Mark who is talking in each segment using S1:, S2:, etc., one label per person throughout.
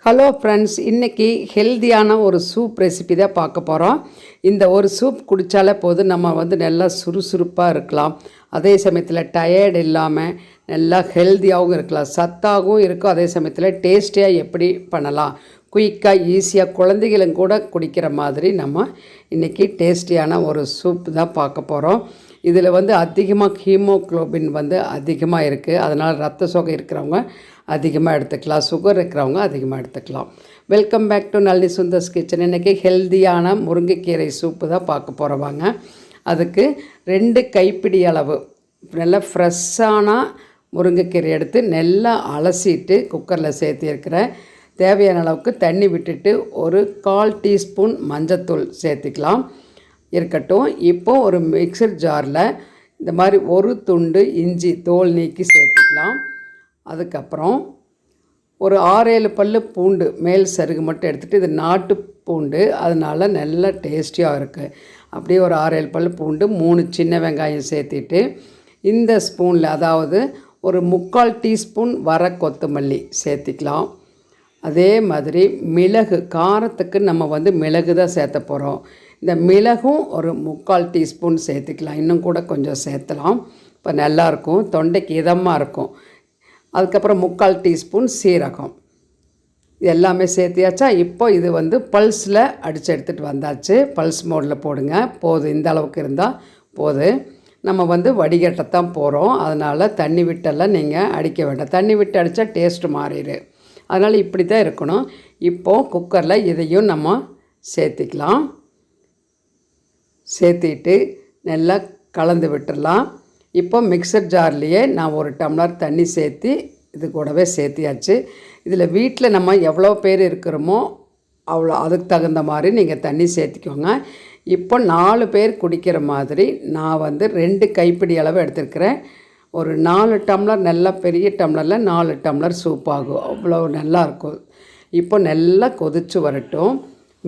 S1: Hello friends, இன்றைக்கி ஹெல்த்தியான ஒரு சூப் ரெசிபி தான் பார்க்க போகிறோம். இந்த ஒரு சூப் குடித்தாலே போதும், நம்ம நல்லா சுறுசுறுப்பாக இருக்கலாம். அதே சமயத்தில் டயர்டு இல்லாமல் நல்லா ஹெல்த்தியாகவும் இருக்கலாம், சத்தாகவும் இருக்கும். அதே சமயத்தில் டேஸ்டியாக எப்படி பண்ணலாம், குயிக்காக ஈஸியாக குழந்தைகளும் கூட குடிக்கிற மாதிரி நம்ம இன்றைக்கி டேஸ்டியான ஒரு சூப் தான் பார்க்க போகிறோம். இதில் அதிகமாக ஹீமோக்ளோபின் அதிகமாக இருக்குது. அதனால் ரத்த சோகை இருக்கிறவங்க அதிகமாக எடுத்துக்கலாம், சுகர் இருக்கிறவங்க அதிகமாக எடுத்துக்கலாம். Welcome back to Nalini Sundar's kitchen. இன்றைக்கி ஹெல்த்தியான முருங்கைக்கீரை சூப்பு தான் பார்க்க போகிறவாங்க. அதுக்கு 2 கைப்பிடி அளவு நல்லா ஃப்ரெஷ்ஷான முருங்கைக்கீரை எடுத்து நல்லா அலசிட்டு குக்கரில் சேர்த்திருக்கிறேன். தேவையான அளவுக்கு தண்ணி விட்டுட்டு ஒரு 1/4 டீஸ்பூன் மஞ்சத்தூள் சேர்த்திக்கலாம். இருக்கட்டும். இப்போது ஒரு மிக்சர் ஜாரில் இந்த மாதிரி ஒரு துண்டு இஞ்சி தோல் நீக்கி சேர்த்துக்கலாம். அதுக்கப்புறம் ஒரு 6-7 பல் பூண்டு மேல் சருகு மட்டும் எடுத்துகிட்டு, இது நாட்டு பூண்டு, அதனால் நல்லா டேஸ்டியாக இருக்குது. அப்படியே ஒரு 6-7 பல் பூண்டு, 3 சின்ன வெங்காயம் சேர்த்திட்டு இந்த ஸ்பூனில், அதாவது ஒரு 3/4 டீஸ்பூன் வர கொத்தமல்லி சேர்த்திக்கலாம். அதே மாதிரி மிளகு, காரத்துக்கு நம்ம மிளகு தான் சேர்த்த போகிறோம். இந்த மிளகும் ஒரு 3/4 டீஸ்பூன் சேர்த்துக்கலாம். இன்னும் கூட கொஞ்சம் சேர்த்தலாம், இப்போ நல்லாயிருக்கும், தொண்டைக்கு இதமாக இருக்கும். அதுக்கப்புறம் 3/4 டீஸ்பூன் சீரகம், இது எல்லாமே சேர்த்தியாச்சா. இப்போ இது பல்ஸில் அடித்து எடுத்துகிட்டு வந்தாச்சு. பல்ஸ் மோடில் போடுங்க, போதும், இந்த அளவுக்கு இருந்தால் போதும். நம்ம வடிகட்டத்தான் போகிறோம், அதனால் தண்ணி விட்டெல்லாம் நீங்கள் அடிக்க வேண்டாம். தண்ணி விட்டு அடித்தா டேஸ்ட்டு மாறிடு, அதனால் இப்படி தான் இருக்கணும். இப்போது குக்கரில் இதையும் நம்ம சேர்த்திக்கலாம். சேர்த்திட்டு நல்லா கலந்து விட்டுடலாம். இப்போ மிக்சர் ஜார்லேயே நான் 1 டம்ளர் தண்ணி சேர்த்து இது கூடவே சேர்த்தியாச்சு. இதில் வீட்டில் நம்ம எவ்வளோ பேர் இருக்கிறோமோ அவ்வளோ, அதுக்கு தகுந்த மாதிரி நீங்கள் தண்ணி சேர்த்திக்கோங்க. இப்போ 4 பேர் குடிக்கிற மாதிரி நான் 2 கைப்பிடி அளவு எடுத்துருக்கிறேன். ஒரு 4 டம்ளர், நல்லா பெரிய டம்ளரில் 4 டம்ளர் சூப் ஆகும், அவ்வளோ நல்லாயிருக்கும். இப்போ நல்லா கொதித்து வரட்டும்.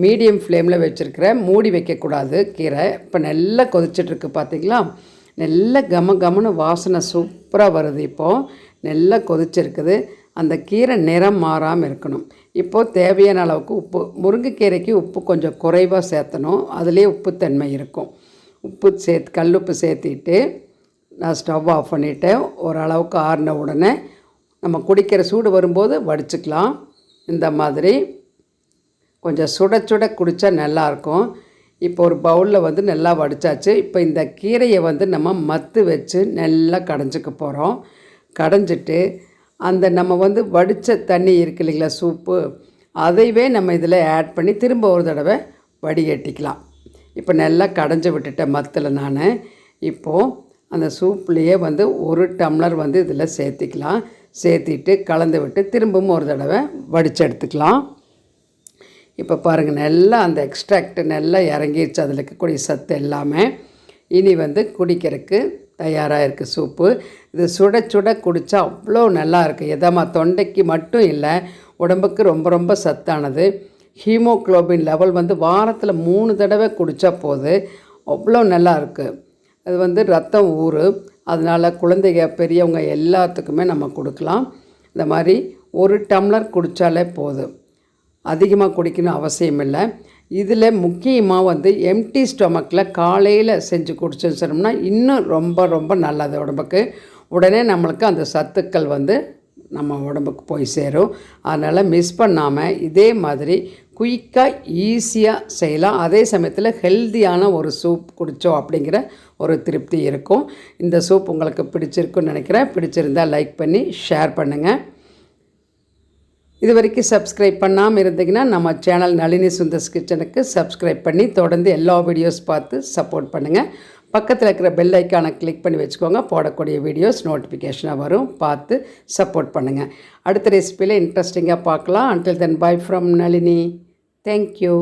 S1: மீடியம் ஃப்ளேமில் வச்சுருக்கிறேன், மூடி வைக்கக்கூடாது கீரை. இப்போ நல்லா கொதிச்சிட்ருக்கு பார்த்தீங்களா, நல்லா கமன்னு வாசனை சூப்பராக வருது. இப்போது நல்லா கொதிச்சிருக்குது. அந்த கீரை நிறம் மாறாமல் இருக்கணும். இப்போது தேவையான அளவுக்கு உப்பு, முருங்கைக்கீரைக்கு உப்பு கொஞ்சம் குறைவாக சேர்த்தணும், அதுலேயே உப்புத்தன்மை இருக்கும். உப்பு கல்லுப்பு சேர்த்திட்டு நான் ஸ்டவ் ஆஃப் பண்ணிவிட்டேன். ஓரளவுக்கு ஆறின உடனே நம்ம குடிக்கிற சூடு வரும்போது வடிச்சுக்கலாம். இந்த மாதிரி கொஞ்சம் சுட சுட குடித்தா நல்லாயிருக்கும். இப்போ ஒரு பவுலில் நல்லா வடித்தாச்சு. இப்போ இந்த கீரையை நம்ம மத்து வச்சு நல்லா கடைஞ்சிக்க போகிறோம். கடைஞ்சிட்டு அந்த நம்ம வடித்த தண்ணி இருக்கு இல்லைங்களா, சூப்பு, அதைவே நம்ம இதில் ஆட் பண்ணி திரும்ப ஒரு தடவை வடிகட்டிக்கலாம். இப்போ நல்லா கடைஞ்சி விட்டுட்டேன் மத்தில் நான். இப்போது அந்த சூப்லேயே 1 டம்ளர் இதில் சேர்த்திக்கலாம். சேர்த்திட்டு கலந்து விட்டு திரும்பவும் ஒரு தடவை வடித்து எடுத்துக்கலாம். இப்போ பாருங்கள், நல்லா அந்த எக்ஸ்ட்ராக்ட் நல்லா இறங்கிடுச்சு, அதில் இருக்கக்கூடிய சத்து எல்லாமே. இனி குடிக்கிறதுக்கு தயாராக இருக்குது சூப்பு. இது சுட சுட குடித்தா அவ்வளோ நல்லா இருக்குது. எதமாக தொண்டைக்கு மட்டும் இல்லை, உடம்புக்கு ரொம்ப ரொம்ப சத்தானது. ஹீமோக்ளோபின் லெவல் வாரத்தில் 3 தடவை குடித்தா போதும், அவ்வளோ நல்லா இருக்குது. அது ரத்தம் ஊறும், அதனால் குழந்தைங்க பெரியவங்க எல்லாத்துக்குமே நம்ம கொடுக்கலாம். இந்த மாதிரி 1 டம்ளர் குடித்தாலே போதும், அதிகமாக குடிக்கணும் அவசியம் இல்லை. இதில் முக்கியமாக எம்டி ஸ்டொமக்கில் காலையில் செஞ்சு குடிச்சுன்னு சொன்னோம்னா இன்னும் ரொம்ப ரொம்ப நல்லது உடம்புக்கு. உடனே நம்மளுக்கு அந்த சத்துக்கள் நம்ம உடம்புக்கு போய் சேரும். அதனால் மிஸ் பண்ணாமல் இதே மாதிரி குயிக்காக ஈஸியாக செய்யலாம். அதே சமயத்தில் ஹெல்த்தியான ஒரு சூப் குடித்தோம் அப்படிங்கிற ஒரு திருப்தி இருக்கும். இந்த சூப் உங்களுக்கு பிடிச்சிருக்குன்னு நினைக்கிறேன். பிடிச்சிருந்தால் லைக் பண்ணி ஷேர் பண்ணுங்கள். இது வரைக்கும் சப்ஸ்கிரைப் பண்ணாமல் இருந்தீங்கன்னா நம்ம சேனல் நளினி சுந்தர்ஸ் கிச்சனுக்கு சப்ஸ்கிரைப் பண்ணி தொடர்ந்து எல்லா வீடியோஸ் பார்த்து சப்போர்ட் பண்ணுங்கள். பக்கத்தில் இருக்கிற பெல் ஐக்கானை கிளிக் பண்ணி வச்சுக்கோங்க, போடக்கூடிய வீடியோஸ் நோட்டிஃபிகேஷனாக வரும், பார்த்து சப்போர்ட் பண்ணுங்கள். அடுத்த ரெசிபியில் இன்ட்ரெஸ்டிங்காக பார்க்கலாம். Until then, by from Nalini. Thank you.